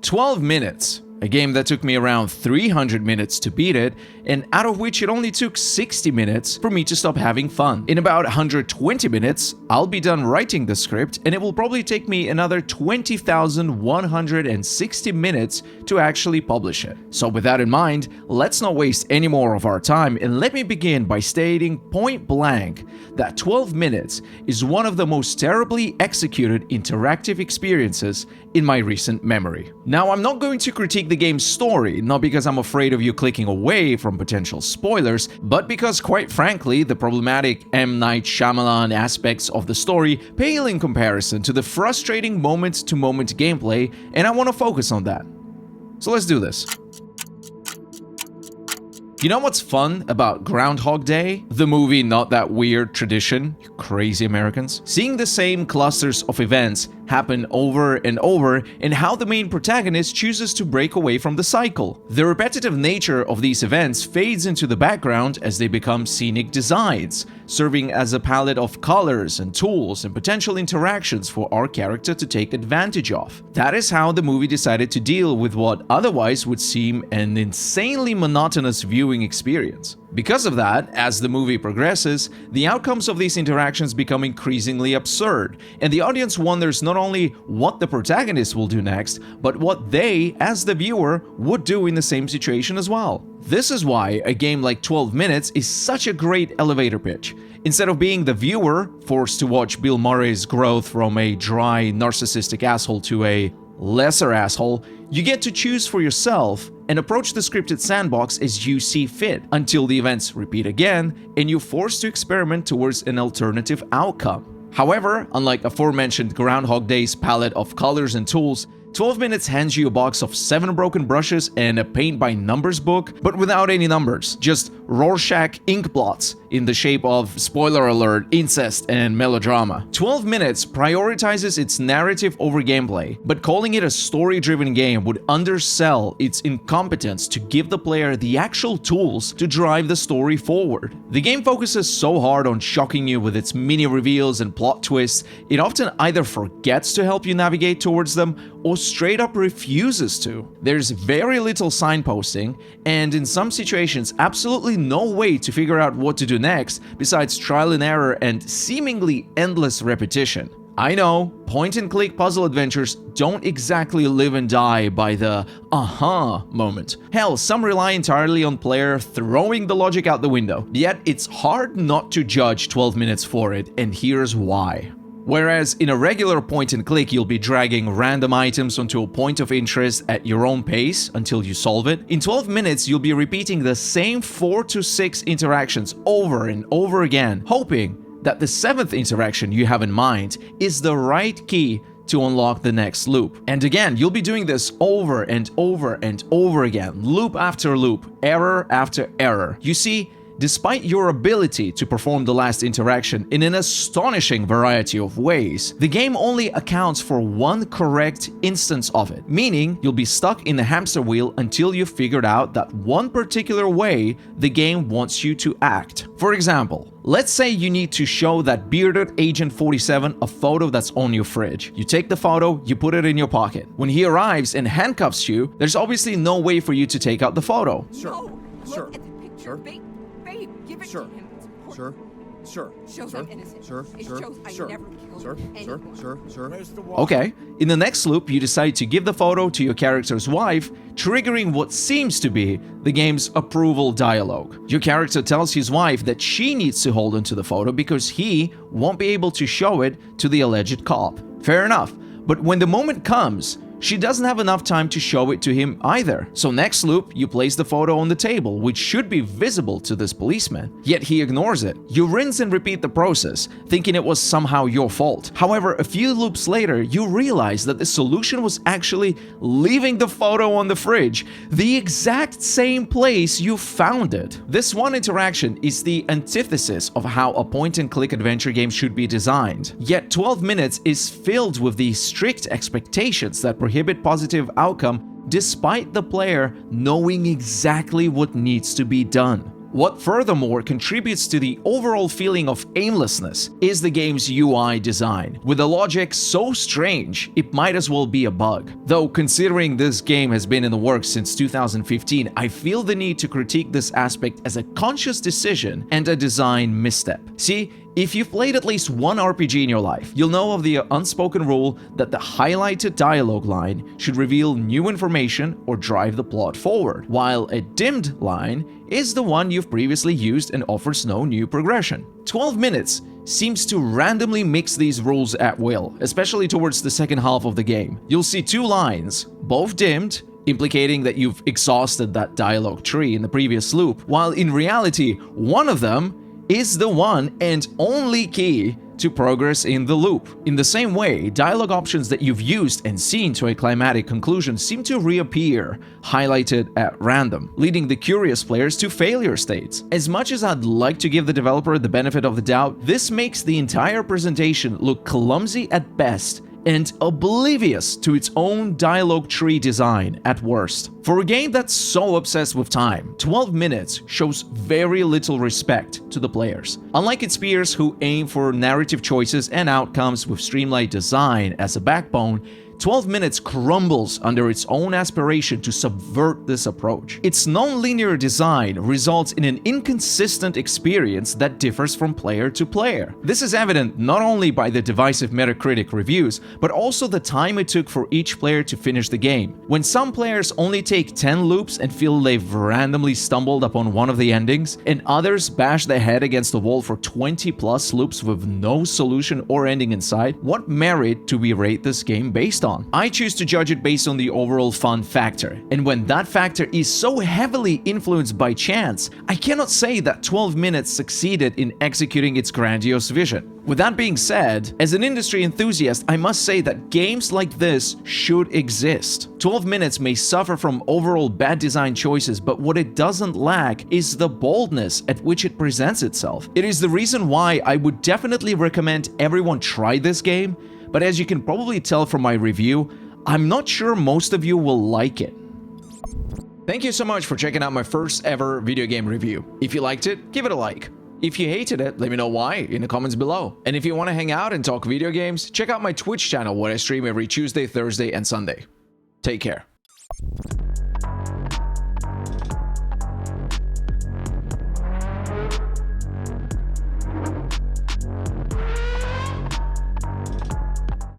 12 minutes. A game that took me around 300 minutes to beat it, and out of which it only took 60 minutes for me to stop having fun. In about 120 minutes, I'll be done writing the script, and it will probably take me another 20,160 minutes to actually publish it. So with that in mind, let's not waste any more of our time, and let me begin by stating point blank that 12 minutes is one of the most terribly executed interactive experiences in my recent memory. Now, I'm not going to critique the game's story, not because I'm afraid of you clicking away from potential spoilers, but because, quite frankly, the problematic M. Night Shyamalan aspects of the story pale in comparison to the frustrating moment-to-moment gameplay, and I want to focus on that. So let's do this. You know what's fun about Groundhog Day? The movie Not That Weird Tradition, you crazy Americans? Seeing the same clusters of events happen over and over, and how the main protagonist chooses to break away from the cycle. The repetitive nature of these events fades into the background as they become scenic designs, serving as a palette of colors and tools and potential interactions for our character to take advantage of. That is how the movie decided to deal with what otherwise would seem an insanely monotonous viewing experience. Because of that, as the movie progresses, the outcomes of these interactions become increasingly absurd, and the audience wonders not only what the protagonist will do next, but what they, as the viewer, would do in the same situation as well. This is why a game like 12 Minutes is such a great elevator pitch. Instead of being the viewer, forced to watch Bill Murray's growth from a dry, narcissistic asshole to a lesser asshole, you get to choose for yourself and approach the scripted sandbox as you see fit, until the events repeat again and you're forced to experiment towards an alternative outcome. However, unlike aforementioned Groundhog Day's palette of colors and tools, 12 Minutes hands you a box of 7 broken brushes and a paint-by-numbers book, but without any numbers, just Rorschach ink blots in the shape of, spoiler alert, incest and melodrama. 12 Minutes prioritizes its narrative over gameplay, but calling it a story-driven game would undersell its incompetence to give the player the actual tools to drive the story forward. The game focuses so hard on shocking you with its mini reveals and plot twists, it often either forgets to help you navigate towards them or straight up refuses to. There's very little signposting, and in some situations absolutely no way to figure out what to do next besides trial and error and seemingly endless repetition. I know, point-and-click puzzle adventures don't exactly live and die by the aha moment. Hell, some rely entirely on player throwing the logic out the window. Yet it's hard not to judge 12 Minutes for it, and here's why. Whereas in a regular point-and-click, you'll be dragging random items onto a point of interest at your own pace until you solve it, in 12 Minutes you'll be repeating the same 4 to 6 interactions over and over again, hoping that the 7th interaction you have in mind is the right key to unlock the next loop. And again, you'll be doing this over and over and over again, loop after loop, error after error. You see, despite your ability to perform the last interaction in an astonishing variety of ways, the game only accounts for one correct instance of it, meaning you'll be stuck in the hamster wheel until you've figured out that one particular way the game wants you to act. For example, let's say you need to show that bearded Agent 47 a photo that's on your fridge. You take the photo, you put it in your pocket. When he arrives and handcuffs you, there's obviously no way for you to take out the photo. No, look at the picture, babe, give it to him. Sure. Shows I'm innocent. It shows I never killed anyone. Okay, in the next loop, you decide to give the photo to your character's wife, triggering what seems to be the game's approval dialogue. Your character tells his wife that she needs to hold onto the photo because he won't be able to show it to the alleged cop. Fair enough, but when the moment comes, she doesn't have enough time to show it to him either. So next loop, you place the photo on the table, which should be visible to this policeman, yet he ignores it. You rinse and repeat the process, thinking it was somehow your fault. However, a few loops later, you realize that the solution was actually leaving the photo on the fridge, the exact same place you found it. This one interaction is the antithesis of how a point-and-click adventure game should be designed. Yet 12 Minutes is filled with the strict expectations that prohibit positive outcome despite the player knowing exactly what needs to be done. What furthermore contributes to the overall feeling of aimlessness is the game's UI design, with the logic so strange it might as well be a bug. Though considering this game has been in the works since 2015, I feel the need to critique this aspect as a conscious decision and a design misstep. See, if you've played at least one RPG in your life, you'll know of the unspoken rule that the highlighted dialogue line should reveal new information or drive the plot forward, while a dimmed line is the one you've previously used and offers no new progression. 12 minutes seems to randomly mix these rules at will, especially towards the second half of the game. You'll see two lines, both dimmed, implicating that you've exhausted that dialogue tree in the previous loop, while in reality, one of them is the one and only key to progress in the loop. In the same way, dialogue options that you've used and seen to a climatic conclusion seem to reappear, highlighted at random, leading the curious players to failure states. As much as I'd like to give the developer the benefit of the doubt, this makes the entire presentation look clumsy at best and oblivious to its own dialogue tree design at worst. For a game that's so obsessed with time, 12 minutes shows very little respect to the players. Unlike its peers who aim for narrative choices and outcomes with streamlined design as a backbone, 12 minutes crumbles under its own aspiration to subvert this approach. Its non-linear design results in an inconsistent experience that differs from player to player. This is evident not only by the divisive Metacritic reviews, but also the time it took for each player to finish the game. When some players only take 10 loops and feel they've randomly stumbled upon one of the endings, and others bash their head against the wall for 20+ loops with no solution or ending in sight, what merit do we rate this game based on? I choose to judge it based on the overall fun factor, and when that factor is so heavily influenced by chance, I cannot say that 12 minutes succeeded in executing its grandiose vision. With that being said, as an industry enthusiast, I must say that games like this should exist. 12 minutes may suffer from overall bad design choices, but what it doesn't lack is the boldness at which it presents itself. It is the reason why I would definitely recommend everyone try this game, but as you can probably tell from my review, I'm not sure most of you will like it. Thank you so much for checking out my first ever video game review. If you liked it, give it a like. If you hated it, let me know why in the comments below. And if you want to hang out and talk video games, check out my Twitch channel where I stream every Tuesday, Thursday, and Sunday. Take care.